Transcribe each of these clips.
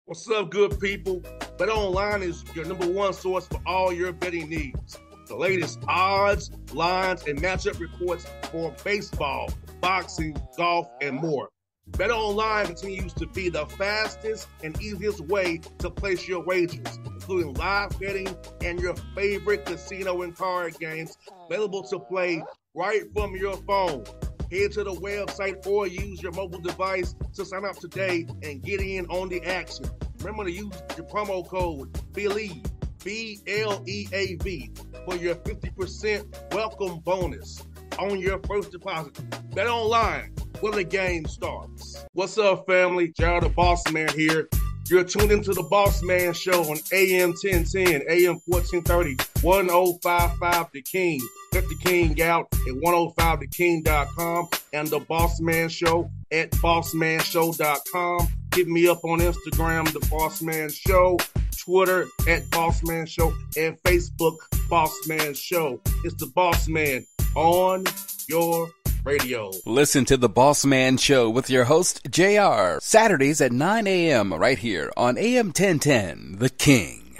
What's up, good people? Bet Online is your number one source for all your betting needs. The latest odds, lines, and matchup reports for baseball, boxing, golf, and more. Bet Online continues to be the fastest and easiest way to place your wagers, including live betting and your favorite casino and card games available to play right from your phone. Head to the website or use your mobile device to sign up today and get in on the action. Remember to use your promo code BELIEVE, BLEAV, for your 50% welcome bonus on your first deposit. Bet Online, where the game starts. What's up, family? Jared the Bossman here. You're tuned into the Bossman Show on AM 1010, AM 1430, 1055 The King. Let the King out at 105theking.com and the Bossman Show at bossmanshow.com. Hit me up on Instagram, the Bossman Show, Twitter at Bossman Show, and Facebook, Bossman Show. It's the Bossman on your radio. Listen to the Bossman Show with your host, JR, Saturdays at 9 a.m. right here on AM 1010, The King.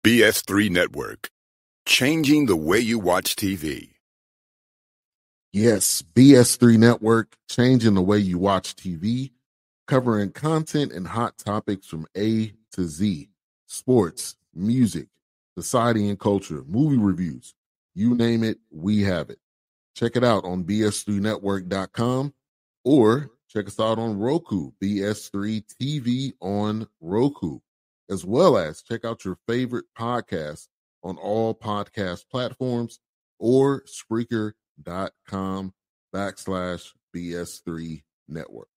BS3 Network, changing the way you watch TV. Yes, BS3 Network, changing the way you watch TV, covering content and hot topics from A to Z, sports, music, society and culture, movie reviews, you name it, we have it. Check it out on bs3network.com or check us out on Roku, BS3 TV on Roku, as well as check out your favorite podcast on all podcast platforms or Spreaker.com/BS3 Network.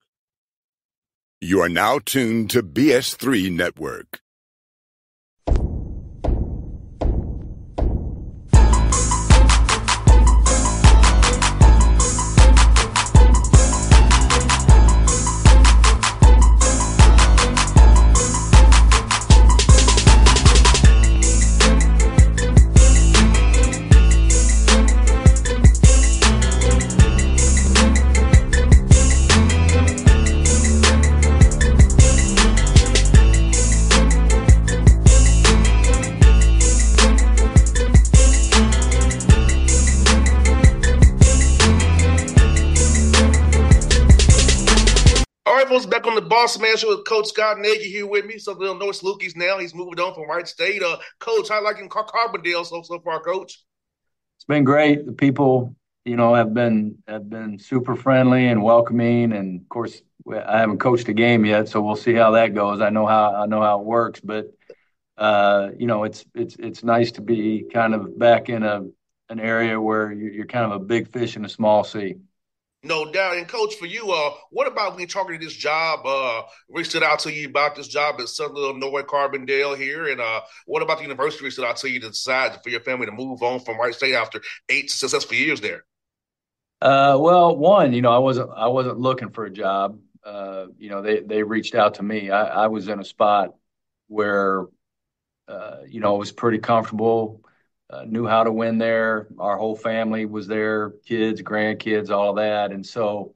You are now tuned to BS3 Network. Back on the Bossman Show with Coach Scott Nagy here with me. So they'll know it's Lukey's now. He's moved on from Wright State. Coach, how liking Carbondale so far, Coach? It's been great. The people, have been super friendly and welcoming. And of course, I haven't coached a game yet, so we'll see how that goes. I know how it works, but it's nice to be kind of back in an area where you're kind of a big fish in a small sea. No doubt. And Coach, for you, what about when you're talking to this job, reached out to you about this job at Southern Illinois, Carbondale here? And what about the university reached out to you to decide for your family to move on from Wright State after 8 successful years there? Well, one, I wasn't looking for a job. They reached out to me. I was in a spot where, I was pretty comfortable. Knew how to win there. Our whole family was there, kids, grandkids, all of that. And so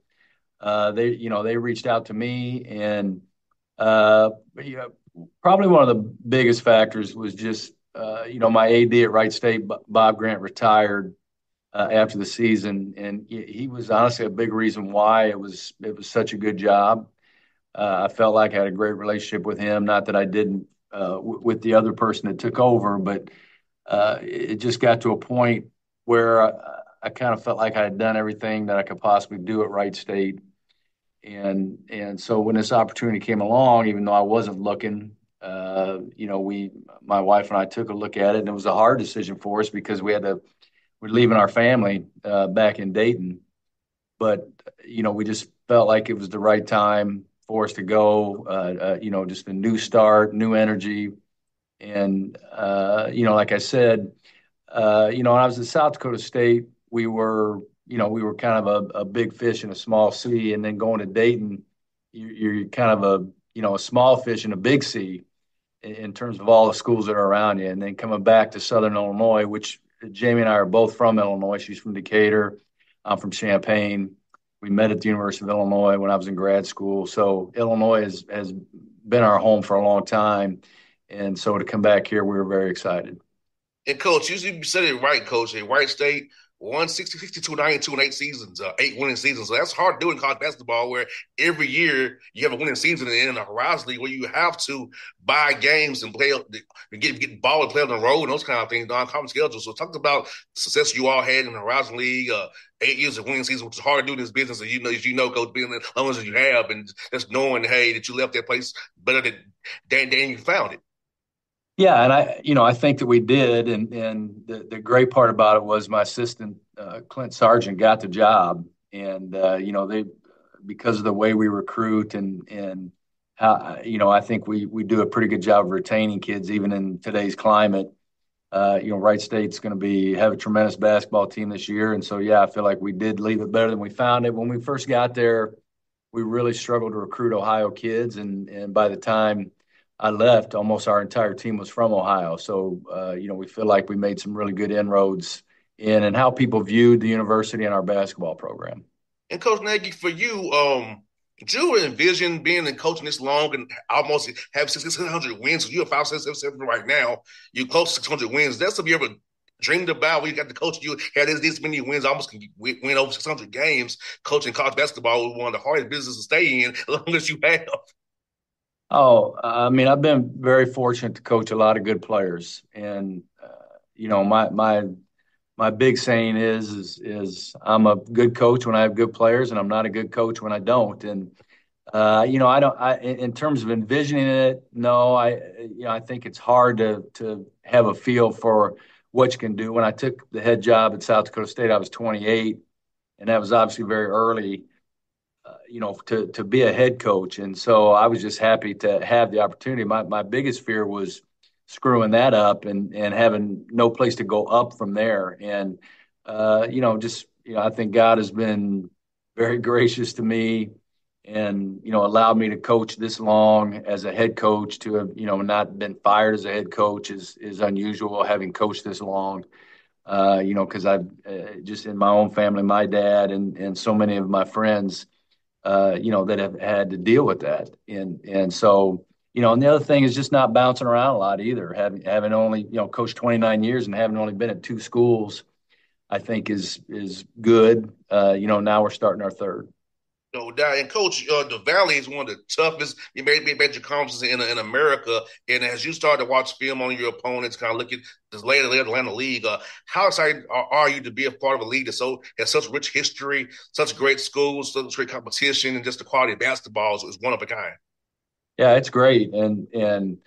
they reached out to me, and probably one of the biggest factors was just my AD at Wright State, Bob Grant, retired after the season, and he was honestly a big reason why it was such a good job. I felt like I had a great relationship with him. Not that I didn't with the other person that took over, but it just got to a point where I kind of felt like I had done everything that I could possibly do at Wright State. And so when this opportunity came along, even though I wasn't looking, my wife and I took a look at it, and it was a hard decision for us because we're leaving our family back in Dayton. But, we just felt like it was the right time for us to go, just a new start, new energy. And, like I said, when I was at South Dakota State, we were kind of a big fish in a small sea. And then going to Dayton, you're kind of a small fish in a big sea in terms of all the schools that are around you. And then coming back to Southern Illinois, which Jamie and I are both from Illinois. She's from Decatur. I'm from Champaign. We met at the University of Illinois when I was in grad school. So Illinois has been our home for a long time. And so to come back here, we were very excited. And Coach, you said it right, Coach. At Wright State, 160, 62, 92 in 8 seasons, 8 winning seasons. So that's hard to do in college basketball, where every year you have a winning season in the Horizon League, where you have to buy games and play, get ball and play on the road and those kind of things, non-conference schedule. So talk about the success you all had in the Horizon League, 8 years of winning season, which is hard to do in this business, as you know, Coach, being as long as you have, and just knowing, hey, that you left that place better than you found it. Yeah, and I think that we did, and the great part about it was my assistant Clint Sargent got the job, and they, because of the way we recruit and how, I think we do a pretty good job of retaining kids even in today's climate. Wright State's going to have a tremendous basketball team this year, and so yeah, I feel like we did leave it better than we found it. When we first got there, we really struggled to recruit Ohio kids, and by the time I left, almost our entire team was from Ohio. So, we feel like we made some really good inroads in and how people viewed the university and our basketball program. And Coach Nagy, for you, did you envision being in coaching this long and almost have 600 wins? So you're 577 right now. You close to 600 wins. That's something you ever dreamed about when you got to coach? You had this many wins, almost can win over 600 games. Coaching college basketball was one of the hardest businesses to stay in as long as you have. Oh, I mean, I've been very fortunate to coach a lot of good players, and my big saying is I'm a good coach when I have good players, and I'm not a good coach when I don't. And in terms of envisioning it, no, I think it's hard to have a feel for what you can do. When I took the head job at South Dakota State, I was 28, and that was obviously very early. To be a head coach. And so I was just happy to have the opportunity. My biggest fear was screwing that up and having no place to go up from there. And, I think God has been very gracious to me and, allowed me to coach this long as a head coach. To have, not been fired as a head coach is unusual, having coached this long. Because I've just in my own family, my dad and so many of my friends, that have had to deal with that. And so, and the other thing is just not bouncing around a lot either. Having only, coached 29 years and having only been at two schools, I think is good. Now we're starting our third. No doubt. And Coach, the Valley is one of the toughest major conferences in America. And as you start to watch film on your opponents, kind of look at this later Atlanta League, how excited are you to be a part of a league that has such rich history, such great schools, such great competition, and just the quality of basketball is one of a kind? Yeah, it's great. And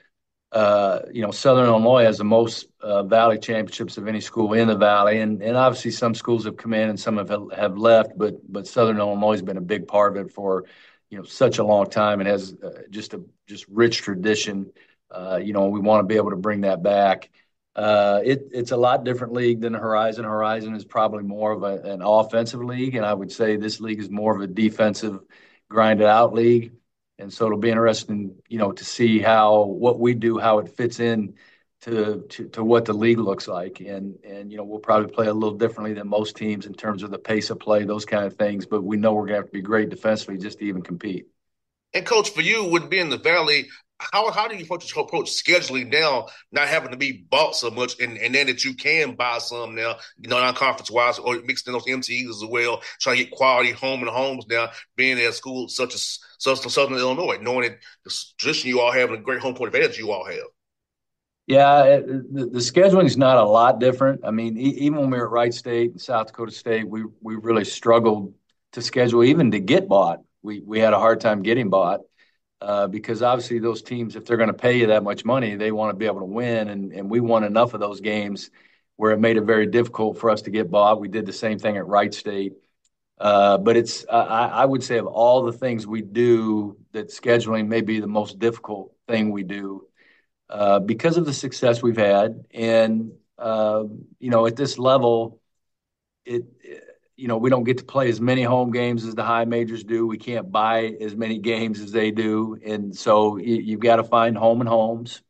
Southern Illinois has the most Valley championships of any school in the Valley, and obviously some schools have come in and some have left, but Southern Illinois has been a big part of it for such a long time and has just rich tradition. We want to be able to bring that back. It's a lot different league than the Horizon. Horizon is probably more of an offensive league, and I would say this league is more of a defensive, grinded out league. And so it'll be interesting, to see what we do, how it fits in to what the league looks like. And we'll probably play a little differently than most teams in terms of the pace of play, those kind of things. But we know we're going to have to be great defensively just to even compete. And Coach, for you, with being in the Valley, how do you approach scheduling now, not having to be bought so much, and then that you can buy some now, non-conference wise, or mixing in those MTEs as well, trying to get quality home and homes now, being at a school such as Southern Illinois, knowing that the tradition you all have and the great home court advantage you all have. Yeah, the scheduling is not a lot different. I mean, even when we were at Wright State and South Dakota State, we really struggled to schedule, even to get bought. We had a hard time getting bought. Because obviously those teams, if they're going to pay you that much money, they want to be able to win. And we won enough of those games where it made it very difficult for us to get bought. We did the same thing at Wright State. But I would say of all the things we do, that scheduling may be the most difficult thing we do because of the success we've had. And, at this level, we don't get to play as many home games as the high majors do. We can't buy as many games as they do. And so you've got to find home and homes.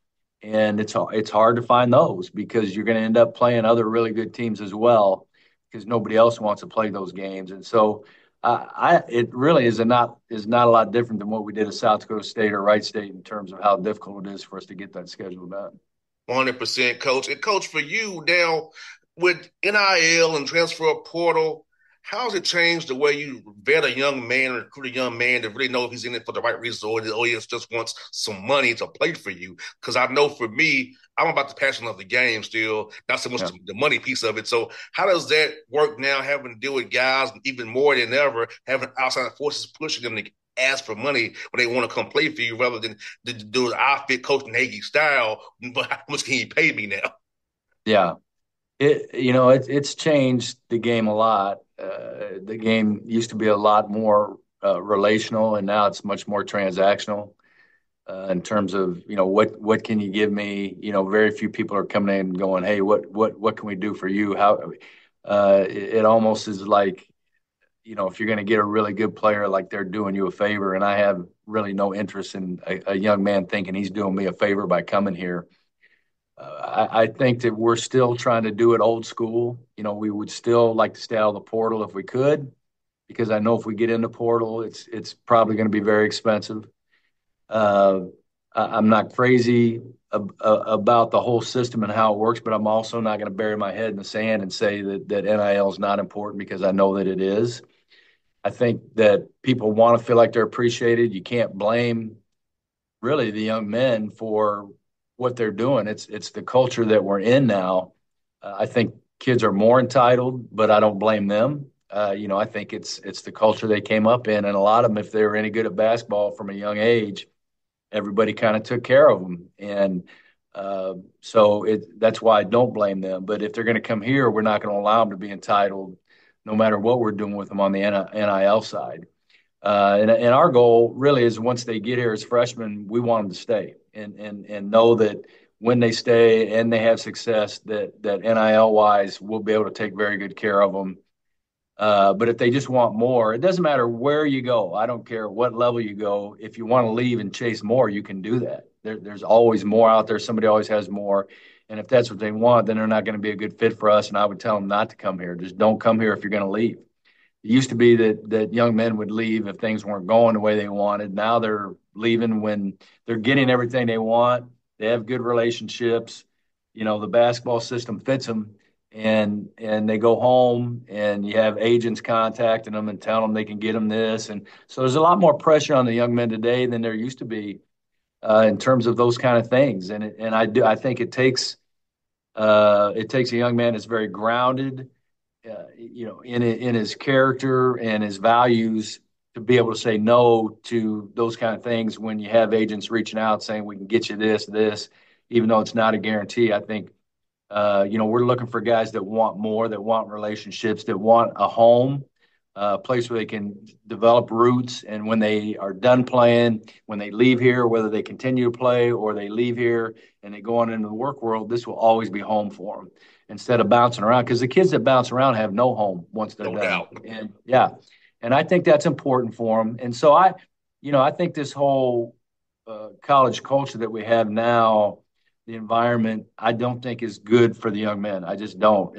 And it's hard to find those because you're going to end up playing other really good teams as well because nobody else wants to play those games. And so It really is not a lot different than what we did at South Dakota State or Wright State in terms of how difficult it is for us to get that schedule done. 100%, coach. And coach, for you now with NIL and transfer portal, how's it changed the way you vet a young man, recruit a young man to really know if he's in it for the right reason or he just wants some money to play for you? Because I know for me, I'm about the passion of the game still, not so much the money piece of it. So how does that work now, having to deal with guys even more than ever, having outside forces pushing them to ask for money when they want to come play for you rather than do an outfit Coach Nagy style, but how much can you pay me now? Yeah. It's changed the game a lot. The game used to be a lot more relational, and now it's much more transactional in terms of what can you give me. Very few people are coming in and going, hey, what can we do for you? How it almost is like if you're going to get a really good player, like they're doing you a favor, and I have really no interest in a young man thinking he's doing me a favor by coming here. I think that we're still trying to do it old school. We would still like to stay out of the portal if we could, because I know if we get in the portal, it's probably going to be very expensive. I'm not crazy about the whole system and how it works, but I'm also not going to bury my head in the sand and say that NIL is not important, because I know that it is. I think that people want to feel like they're appreciated. You can't blame really the young men for what they're doing. It's the culture that we're in now. I think kids are more entitled, but I don't blame them. I think it's the culture they came up in, and a lot of them, if they were any good at basketball from a young age, everybody kind of took care of them, and that's why I don't blame them. But if they're going to come here, we're not going to allow them to be entitled, no matter what we're doing with them on the NIL side. And our goal really is, once they get here as freshmen, we want them to stay and know that when they stay and they have success, that NIL wise, we'll be able to take very good care of them. But if they just want more, it doesn't matter where you go. I don't care what level you go. If you want to leave and chase more, you can do that. There's always more out there. Somebody always has more. And if that's what they want, then they're not going to be a good fit for us. And I would tell them not to come here. Just don't come here if you're going to leave. It used to be that young men would leave if things weren't going the way they wanted. Now they're leaving when they're getting everything they want. They have good relationships. The basketball system fits them, and they go home, and you have agents contacting them and telling them they can get them this. And so there's a lot more pressure on the young men today than there used to be in terms of those kind of things. And I think it takes a young man that's very grounded, in his character and his values, to be able to say no to those kind of things when you have agents reaching out saying we can get you this, even though it's not a guarantee. I think, we're looking for guys that want more, that want relationships, that want a home, a place where they can develop roots. And when they are done playing, when they leave here, whether they continue to play or they leave here and they go on into the work world, this will always be home for them, instead of bouncing around. Because the kids that bounce around have no home once they're No done. doubt. And yeah, and I think that's important for them. And so I think this whole college culture that we have now, the environment, I don't think is good for the young men. I just don't.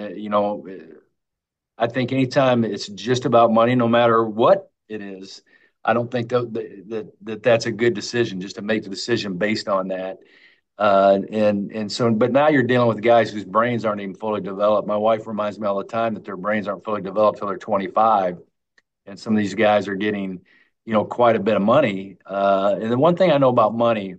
I think anytime it's just about money, no matter what it is, I don't think that's a good decision, just to make the decision based on that. But now you're dealing with guys whose brains aren't even fully developed. My wife reminds me all the time that their brains aren't fully developed till they're 25, and some of these guys are getting, quite a bit of money. And the one thing I know about money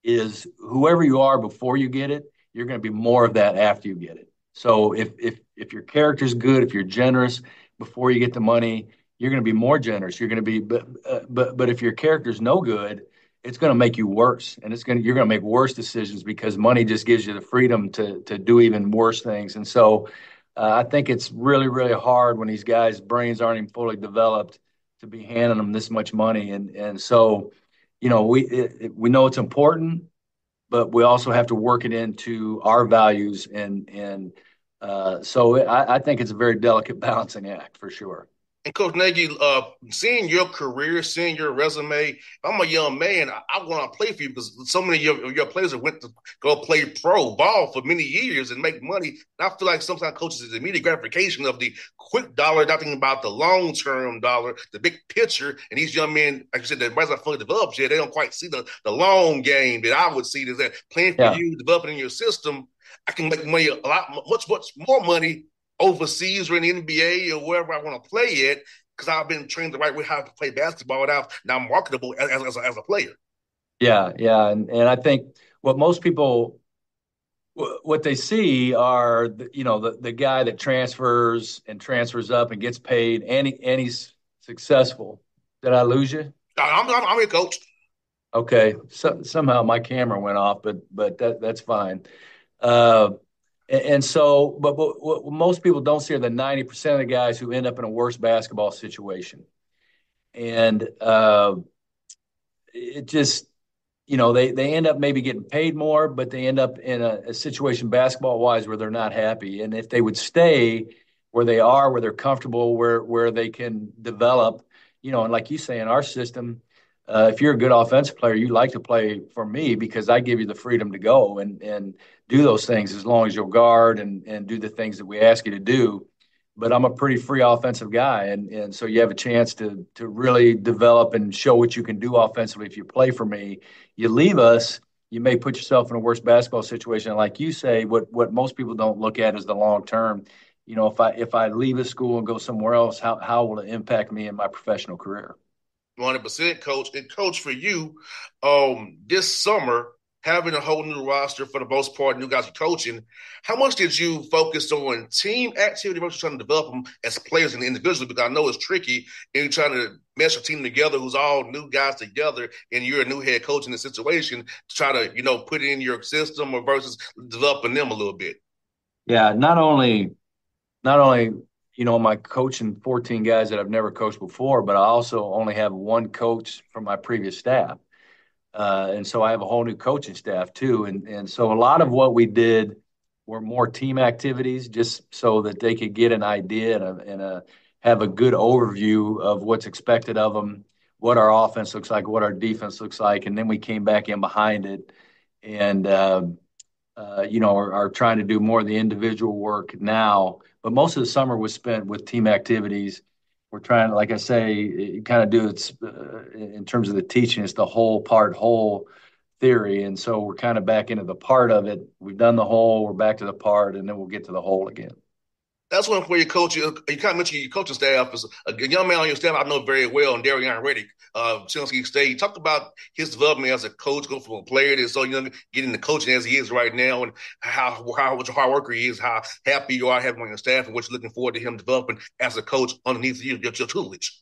is, whoever you are before you get it, you're going to be more of that after you get it. So if your character's good, if you're generous before you get the money, you're going to be more generous. You're going to be, but if your character's no good, it's going to make you worse, and you're going to make worse decisions, because money just gives you the freedom to do even worse things. And so I think it's really, really hard when these guys' brains aren't even fully developed to be handing them this much money. And so, we know it's important, but we also have to work it into our values. So I think it's a very delicate balancing act, for sure. And Coach Nagy, seeing your career, seeing your resume, if I'm a young man, I want to play for you because so many of your players have went to go play pro ball for many years and make money. And I feel like sometimes coaches is immediate gratification of the quick dollar, not thinking about the long-term dollar, the big picture. And these young men, like you said, their brains not fully developed yet. They don't quite see the long game that I would see. Is that playing for you, developing in your system, I can make money much more money overseas or in the NBA or wherever I want to play it because I've been trained the right way how to play basketball and now I'm marketable as a player. Yeah. And I think what most people what they see are the guy that transfers up and gets paid and he's successful. Did I lose you? I'm your coach. Okay. Somehow my camera went off, but that's fine. And so, but what most people don't see are the 90% of the guys who end up in a worse basketball situation. And it just, they end up maybe getting paid more, but they end up in a situation basketball-wise where they're not happy. And if they would stay where they are, where they're comfortable, where they can develop, and like you say, in our system, if you're a good offensive player, you like to play for me because I give you the freedom to go and do those things as long as you'll guard and do the things that we ask you to do. But I'm a pretty free offensive guy, and so you have a chance to really develop and show what you can do offensively if you play for me. You leave us, you may put yourself in a worse basketball situation. And like you say, what most people don't look at is the long term. If I leave a school and go somewhere else, how will it impact me in my professional career? 100%, coach. And coach, for you, this summer, having a whole new roster for the most part, new guys you're coaching, how much did you focus on team activity versus trying to develop them as players and individually? Because I know it's tricky and you're trying to mesh a team together who's all new guys together and you're a new head coach in the situation to try to, put it in your system or versus developing them a little bit. Yeah, not only am I coaching 14 guys that I've never coached before, but I also only have one coach from my previous staff. And so I have a whole new coaching staff too. And so a lot of what we did were more team activities just so that they could get an idea and have a good overview of what's expected of them, what our offense looks like, what our defense looks like. And then we came back in behind it and, are trying to do more of the individual work now. But most of the summer was spent with team activities. We're trying, like I say, kind of do it in terms of the teaching. It's the whole theory. And so we're kind of back into the part of it. We've done the whole, we're back to the part, and then we'll get to the whole again. That's one for your coach. You kind of mentioned your coaching staff. Is a young man on your staff I know very well, and Darian Reddick, Chelsea State. You talked about his development as a coach, going from a player to so young, getting the coaching as he is right now, and how much a hard worker he is, how happy you are having him on your staff, and what you're looking forward to him developing as a coach underneath your tutelage.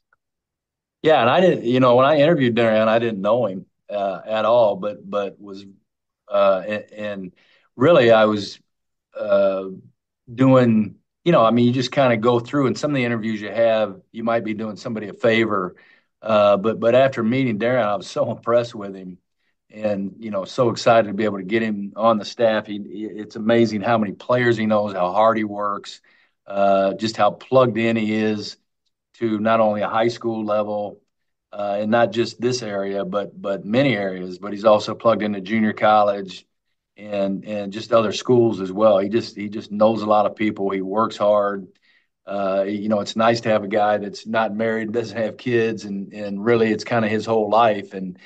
Yeah, and I didn't, when I interviewed Darian, I didn't know him at all, but was, and really I was doing. You just kind of go through, and some of the interviews you might be doing somebody a favor. But after meeting Darren, I was so impressed with him and, so excited to be able to get him on the staff. It's amazing how many players he knows, how hard he works, just how plugged in he is to not only a high school level and not just this area, but many areas, but he's also plugged into junior college and just other schools as well. He just knows a lot of people. He works hard. It's nice to have a guy that's not married, doesn't have kids, and really it's kind of his whole life. And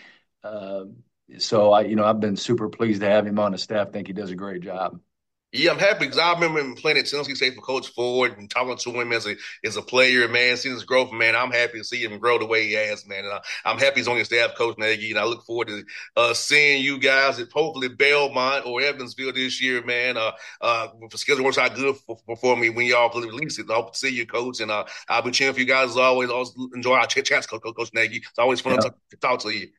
so I've been super pleased to have him on the staff. I think he does a great job. Yeah, I'm happy because I remember him playing at Tennessee State for Coach Ford and talking to him as a player, man, seeing his growth, man. I'm happy to see him grow the way he has, man. And I'm happy he's on your staff, Coach Nagy, and I look forward to seeing you guys at hopefully Belmont or Evansville this year, man. If the schedule works out good for me when y'all release it, I hope to see you, Coach. And I'll be cheering for you guys as always. Always enjoy our chats, Coach Nagy. It's always fun to talk to you.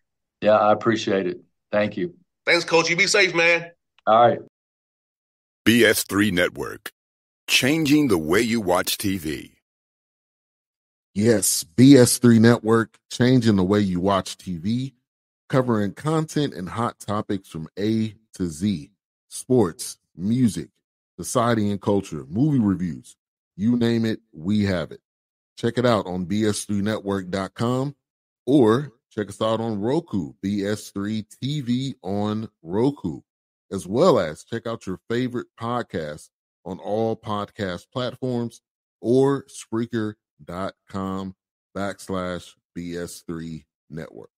Yeah, I appreciate it. Thank you. Thanks, Coach. You be safe, man. All right. BS3 Network, changing the way you watch TV. Yes, BS3 Network, changing the way you watch TV, covering content and hot topics from A to Z, sports, music, society and culture, movie reviews, you name it, we have it. Check it out on bs3network.com or check us out on Roku, BS3 TV on Roku, as well as check out your favorite podcast on all podcast platforms or Spreaker.com/BS3 Network.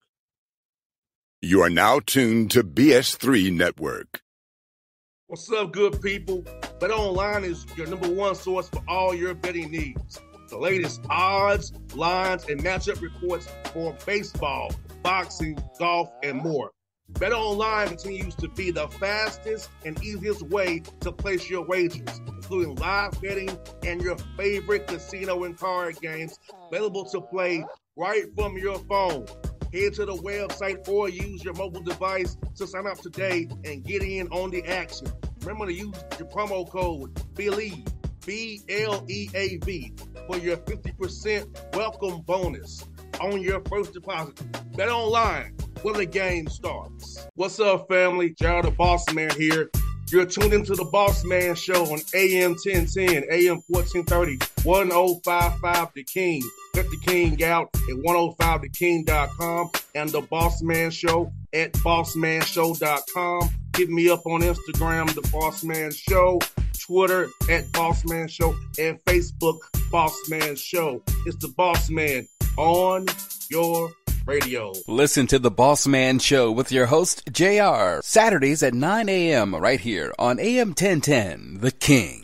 You are now tuned to BS3 Network. What's up, good people? BetOnline is your number one source for all your betting needs. The latest odds, lines, and matchup reports for baseball, boxing, golf, and more. BetOnline continues to be the fastest and easiest way to place your wagers, including live betting and your favorite casino and card games available to play right from your phone. Head to the website or use your mobile device to sign up today and get in on the action. Remember to use your promo code BELIEVE, BLEAV, for your 50% welcome bonus on your first deposit. Bet online where the game starts. What's up, family? Jared the Bossman here. You're tuned into the Bossman Show on AM 1010, AM 1430, 1055 The King. Check The King out at 105theking.com and the Bossman Show at bossmanshow.com. Hit me up on Instagram, The Bossman Show, Twitter at Bossman Show, and Facebook, Bossman Show. It's the Bossman on your radio. Listen to the Bossman Show with your host, JR, Saturdays at 9 a.m. right here on AM 1010, The King.